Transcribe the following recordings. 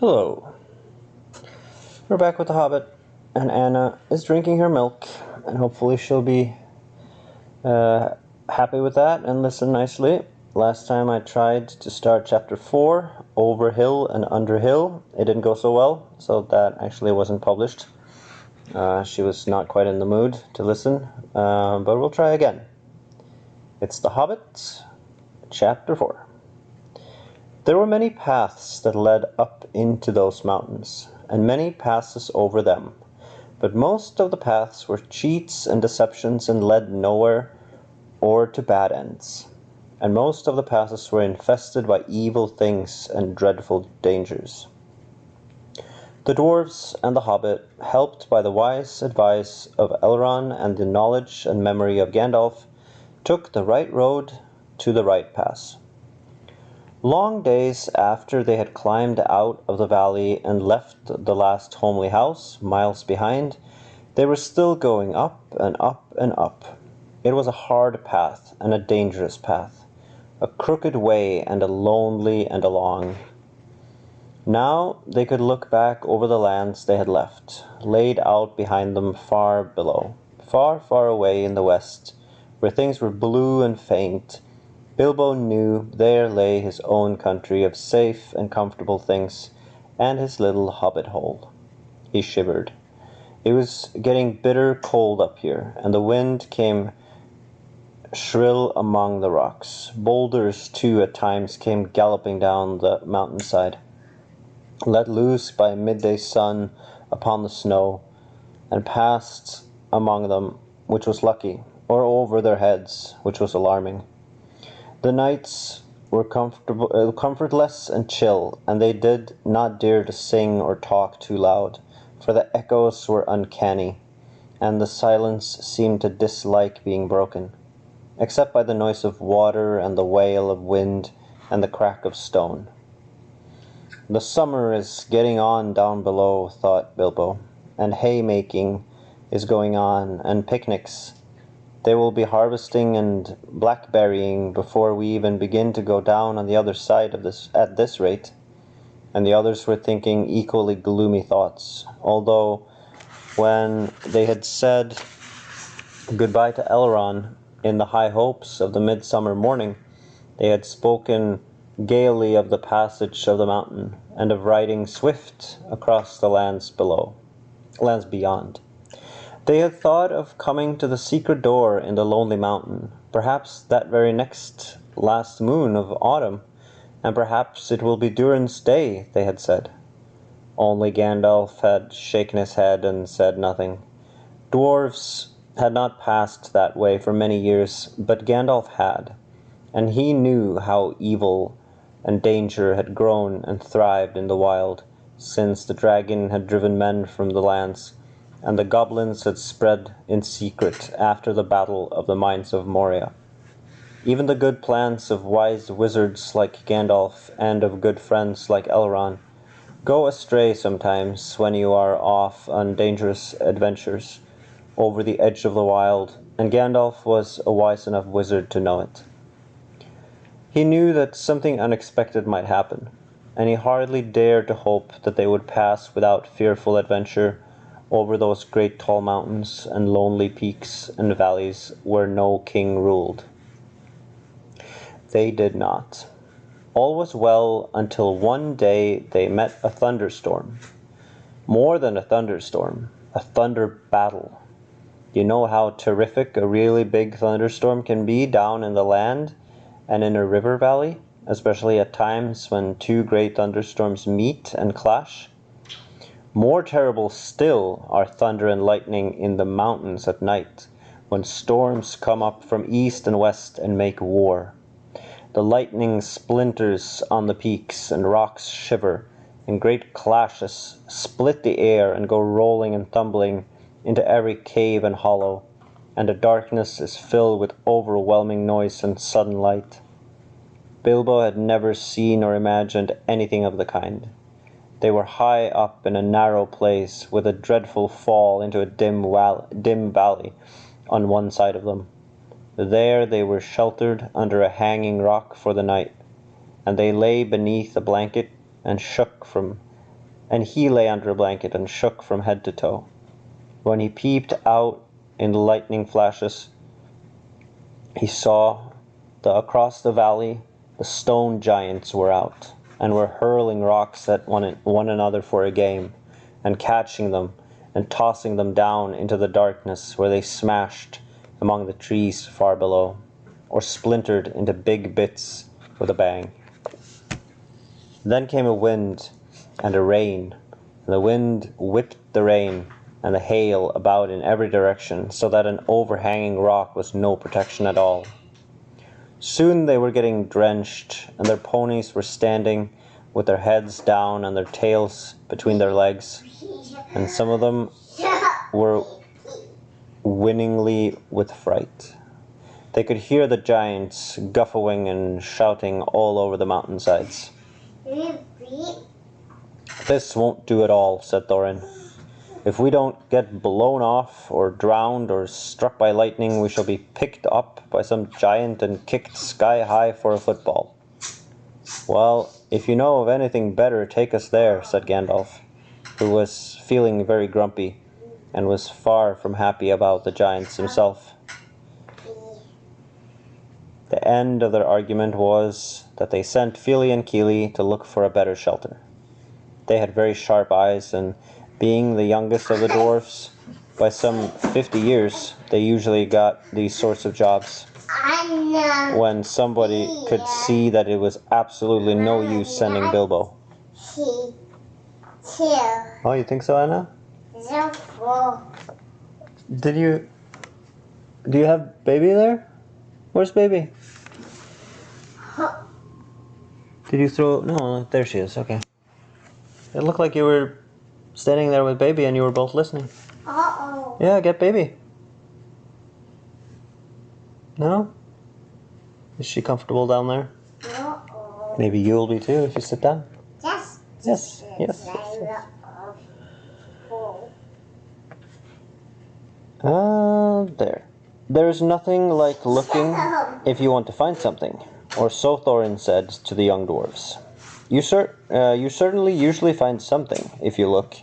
Hello. We're back with the Hobbit, and Anna is drinking her milk, and hopefully she'll be happy with that and listen nicely. Last time I tried to start chapter 4, Over Hill and Under Hill. It didn't go so well, so that actually wasn't published. She was not quite in the mood to listen, but we'll try again. It's The Hobbit, chapter 4. There were many paths that led up into those mountains, and many passes over them, but most of the paths were cheats and deceptions and led nowhere or to bad ends, and most of the passes were infested by evil things and dreadful dangers. The dwarves and the hobbit, helped by the wise advice of Elrond and the knowledge and memory of Gandalf, took the right road to the right pass. Long days after they had climbed out of the valley and left the last homely house, miles behind, they were still going up and up and up. It was a hard path and a dangerous path, a crooked way and a lonely and a long. Now they could look back over the lands they had left, laid out behind them far below, far, far away in the west, where things were blue and faint. Bilbo knew there lay his own country of safe and comfortable things, and his little hobbit hole. He shivered. It was getting bitter cold up here, and the wind came shrill among the rocks. Boulders, too, at times came galloping down the mountainside, let loose by midday sun upon the snow, and passed among them, which was lucky, or over their heads, which was alarming. The nights were comfortless and chill, and they did not dare to sing or talk too loud, for the echoes were uncanny, and the silence seemed to dislike being broken, except by the noise of water and the wail of wind and the crack of stone. The summer is getting on down below, thought Bilbo, and haymaking is going on, and picnics. They will be harvesting and blackberrying before we even begin to go down on the other side of this at this rate. And the others were thinking equally gloomy thoughts, although when they had said goodbye to Elrond in the high hopes of the midsummer morning, they had spoken gaily of the passage of the mountain, and of riding swift across the lands beyond. They had thought of coming to the secret door in the lonely mountain, perhaps that very next last moon of autumn, and perhaps it will be Durin's day, they had said. Only Gandalf had shaken his head and said nothing. Dwarves had not passed that way for many years, but Gandalf had, and he knew how evil and danger had grown and thrived in the wild, since the dragon had driven men from the lands, and the goblins had spread in secret after the battle of the mines of Moria. Even the good plans of wise wizards like Gandalf and of good friends like Elrond go astray sometimes when you are off on dangerous adventures over the edge of the wild, and Gandalf was a wise enough wizard to know it. He knew that something unexpected might happen, and he hardly dared to hope that they would pass without fearful adventure over those great tall mountains and lonely peaks and valleys where no king ruled. They did not. All was well until one day they met a thunderstorm. More than a thunderstorm, a thunder battle. You know how terrific a really big thunderstorm can be down in the land and in a river valley, especially at times when two great thunderstorms meet and clash. More terrible still are thunder and lightning in the mountains at night, when storms come up from east and west and make war. The lightning splinters on the peaks, and rocks shiver, and great clashes split the air and go rolling and tumbling into every cave and hollow, and the darkness is filled with overwhelming noise and sudden light. Bilbo had never seen or imagined anything of the kind. They were high up in a narrow place, with a dreadful fall into a dim valley on one side of them. There they were sheltered under a hanging rock for the night, and they lay beneath a blanket and shook from and he lay under a blanket and shook from head to toe. When he peeped out in the lightning flashes, he saw that across the valley the stone giants were out, and were hurling rocks at one another for a game, and catching them and tossing them down into the darkness, where they smashed among the trees far below, or splintered into big bits with a bang. Then came a wind and a rain, and the wind whipped the rain and the hail about in every direction, so that an overhanging rock was no protection at all. Soon they were getting drenched, and their ponies were standing with their heads down and their tails between their legs, and some of them were winningly with fright. They could hear the giants guffawing and shouting all over the mountainsides. "This won't do at all," said Thorin. "If we don't get blown off or drowned or struck by lightning, we shall be picked up by some giant and kicked sky high for a football." "Well, if you know of anything better, take us there," said Gandalf, who was feeling very grumpy and was far from happy about the giants himself. The end of their argument was that they sent Fili and Kili to look for a better shelter. They had very sharp eyes, and being the youngest of the dwarfs by some 50 years, they usually got these sorts of jobs when somebody could see that it was absolutely no use sending Bilbo. Oh, you think so, Anna? Do you have baby there? Where's baby? Did you throw? No, there she is. Okay. It looked like you were standing there with baby and you were both listening. Uh-oh. Yeah, get baby. No? Is she comfortable down there? Uh-oh. Maybe you'll be too if you sit down. Yes. Yes. Yes. There. There's nothing like looking if you want to find something, or so Thorin said to the young dwarves. You certainly usually find something if you look,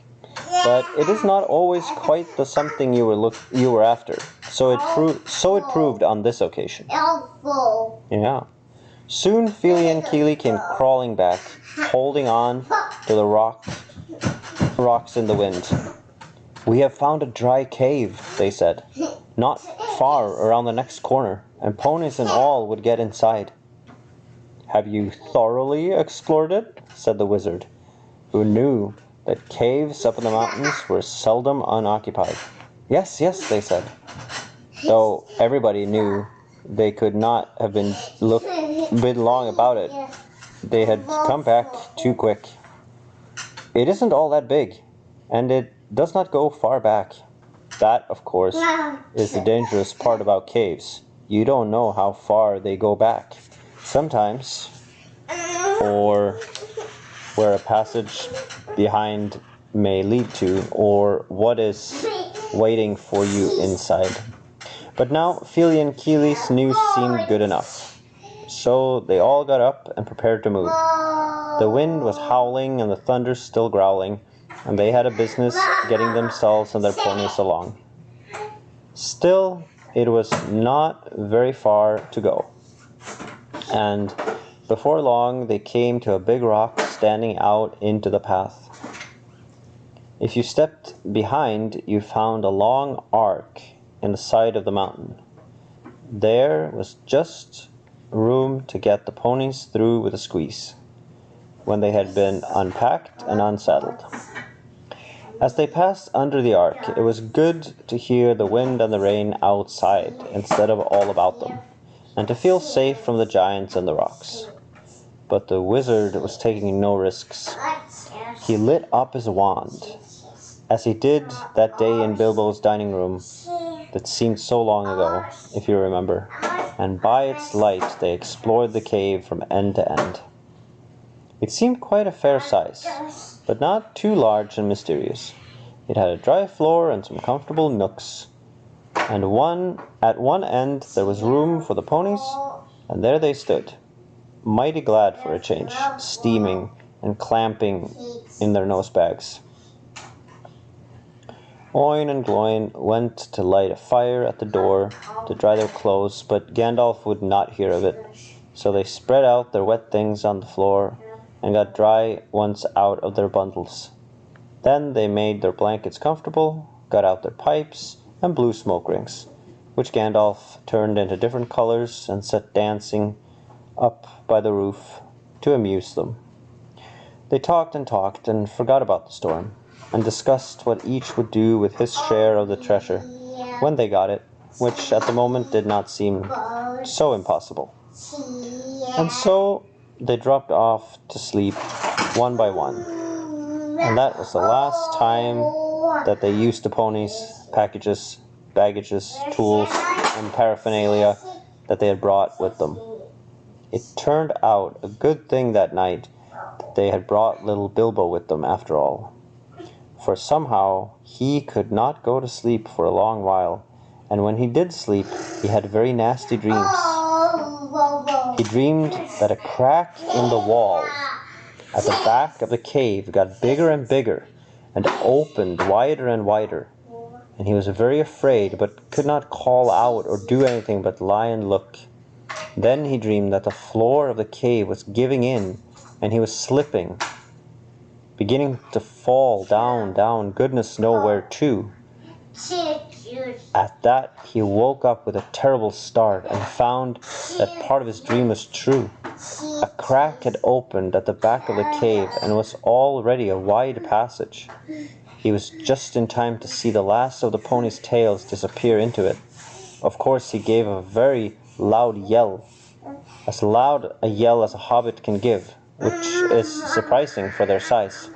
but it is not always quite the something you were after. So it proved on this occasion. Yeah. Soon Fili and Kili came crawling back, holding on to the rocks in the wind. "We have found a dry cave," they said, "not far around the next corner, and ponies and all would get inside." "Have you thoroughly explored it?" said the wizard, who knew that caves up in the mountains were seldom unoccupied. Yes, they said, though everybody knew they could not have been long about it. They had come back too quick. "It isn't all that big, and it does not go far back. That, of course, is the dangerous part about caves. You don't know how far they go back. Sometimes, or where a passage behind may lead to, or what is waiting for you inside." But now Fili and Kili's news seemed good enough. So they all got up and prepared to move. The wind was howling and the thunder still growling, and they had a business getting themselves and their ponies along. Still, it was not very far to go, and before long they came to a big rock standing out into the path. If you stepped behind, you found a long arc in the side of the mountain. There was just room to get the ponies through with a squeeze, when they had been unpacked and unsaddled. As they passed under the arc, it was good to hear the wind and the rain outside instead of all about them, and to feel safe from the giants and the rocks. But the wizard was taking no risks. He lit up his wand, as he did that day in Bilbo's dining room that seemed so long ago, if you remember, and by its light they explored the cave from end to end. It seemed quite a fair size, but not too large and mysterious. It had a dry floor and some comfortable nooks, and at one end there was room for the ponies, and there they stood, mighty glad for a change, steaming and clamping in their nosebags. Oin and Gloin went to light a fire at the door to dry their clothes, but Gandalf would not hear of it. So they spread out their wet things on the floor and got dry ones out of their bundles. Then they made their blankets comfortable, got out their pipes, and blew smoke rings, which Gandalf turned into different colors and set dancing up by the roof to amuse them. They talked and forgot about the storm, and discussed what each would do with his share of the treasure when they got it, which at the moment did not seem so impossible. And so they dropped off to sleep one by one, and that was the last time that they used the ponies, packages, baggages, tools, and paraphernalia that they had brought with them. It turned out a good thing that night that they had brought little Bilbo with them after all, for somehow he could not go to sleep for a long while, and when he did sleep, he had very nasty dreams. He dreamed that a crack in the wall at the back of the cave got bigger and bigger, and opened wider and wider, and he was very afraid, but could not call out or do anything but lie and look. Then he dreamed that the floor of the cave was giving in, and he was slipping, beginning to fall down, goodness knows where to. At that, he woke up with a terrible start and found that part of his dream was true. A crack had opened at the back of the cave and was already a wide passage. He was just in time to see the last of the ponies' tails disappear into it. Of course, he gave a very loud a yell as a hobbit can give, which is surprising for their size.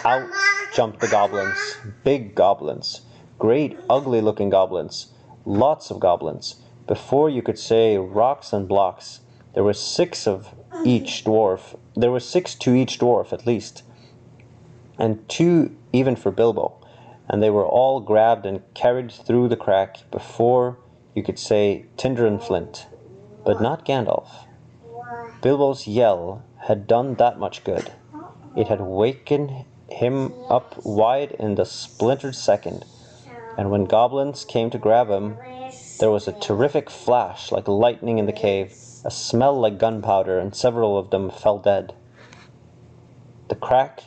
Out jumped the goblins, big goblins, great ugly-looking goblins, lots of goblins. Before you could say rocks and blocks, there were 6 of each dwarf. There were 6 to each dwarf at least, and 2 even for Bilbo, and they were all grabbed and carried through the crack before you could say tinder and flint, but not Gandalf. Bilbo's yell had done that much good. It had wakened him up wide in the splintered second, and when goblins came to grab him, there was a terrific flash like lightning in the cave, a smell like gunpowder, and several of them fell dead. The crack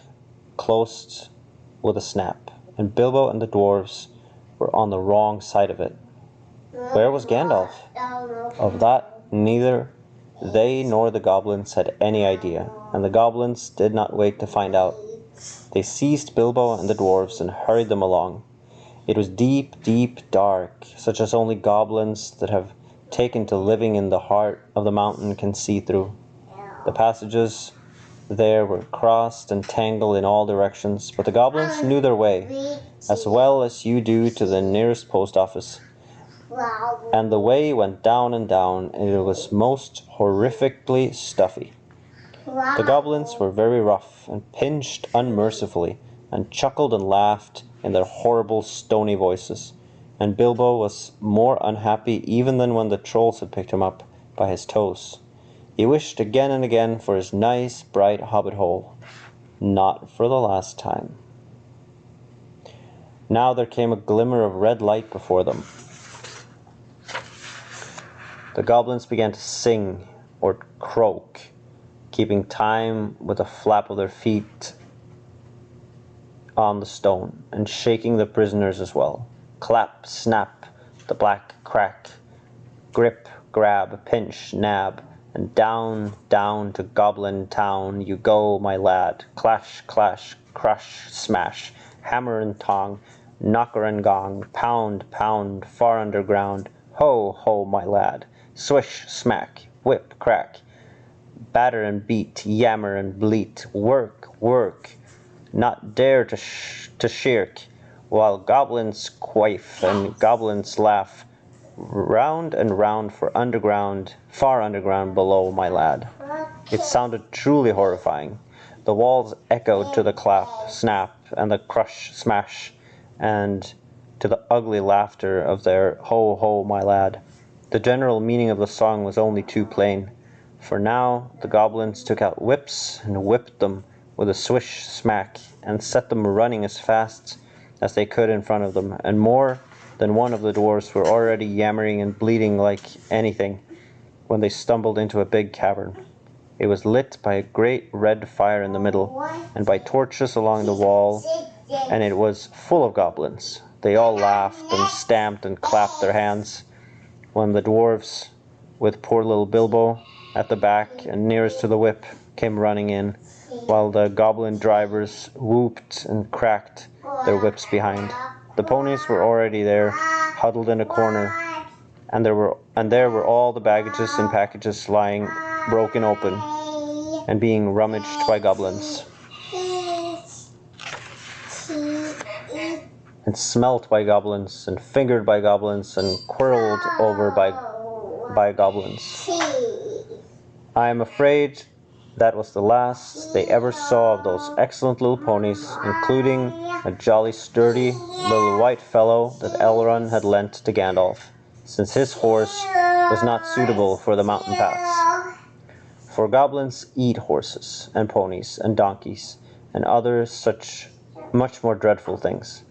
closed with a snap, and Bilbo and the dwarves were on the wrong side of it. Where was Gandalf? Of that neither they nor the goblins had any idea, and the goblins did not wait to find out. They seized Bilbo and the dwarves and hurried them along. It was deep, deep dark, such as only goblins that have taken to living in the heart of the mountain can see through. The passages there were crossed and tangled in all directions, but the goblins knew their way, as well as you do to the nearest post office. And the way went down, and it was most horrifically stuffy. The goblins were very rough, and pinched unmercifully, and chuckled and laughed in their horrible stony voices, and Bilbo was more unhappy even than when the trolls had picked him up by his toes. He wished again and again for his nice, bright hobbit hole, not for the last time. Now there came a glimmer of red light before them. The goblins began to sing or croak, keeping time with a flap of their feet on the stone, and shaking the prisoners as well. Clap, snap, the black crack, grip, grab, pinch, nab, and down, down to Goblin Town you go, my lad. Clash, clash, crush, smash, hammer and tong, knocker and gong, pound, pound, far underground, ho, ho, my lad. Swish, smack, whip, crack, batter and beat, yammer and bleat, work, work, not dare to shirk, while goblins quaff and goblins laugh, round and round for underground, far underground below, my lad. It sounded truly horrifying. The walls echoed to the clap, snap, and the crush, smash, and to the ugly laughter of their ho, ho, my lad. The general meaning of the song was only too plain, for now the goblins took out whips and whipped them with a swish smack and set them running as fast as they could in front of them, and more than one of the dwarves were already yammering and bleeding like anything when they stumbled into a big cavern. It was lit by a great red fire in the middle, and by torches along the wall, and it was full of goblins. They all laughed and stamped and clapped their hands when the dwarves, with poor little Bilbo at the back and nearest to the whip, came running in, while the goblin drivers whooped and cracked their whips behind. The ponies were already there, huddled in a corner, and there were all the baggages and packages lying broken open and being rummaged by goblins, and smelt by goblins, and fingered by goblins, and quirled over by goblins. I am afraid that was the last they ever saw of those excellent little ponies, including a jolly sturdy little white fellow that Elrond had lent to Gandalf, since his horse was not suitable for the mountain paths. For goblins eat horses and ponies and donkeys and other such much more dreadful things,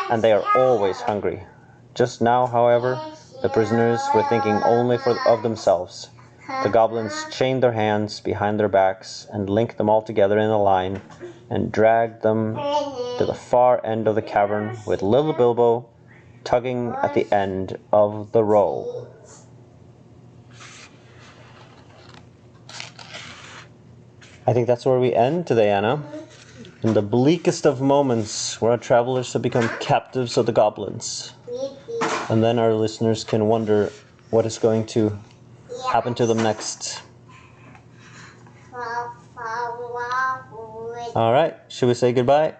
and they are always hungry. Just now, however, the prisoners were thinking only of themselves. The goblins chained their hands behind their backs and linked them all together in a line and dragged them to the far end of the cavern with little Bilbo tugging at the end of the rope. I think that's where we end today, Anna. In the bleakest of moments, where our travelers have become captives of the goblins. And then our listeners can wonder what is going to happen to them next. All right, should we say goodbye?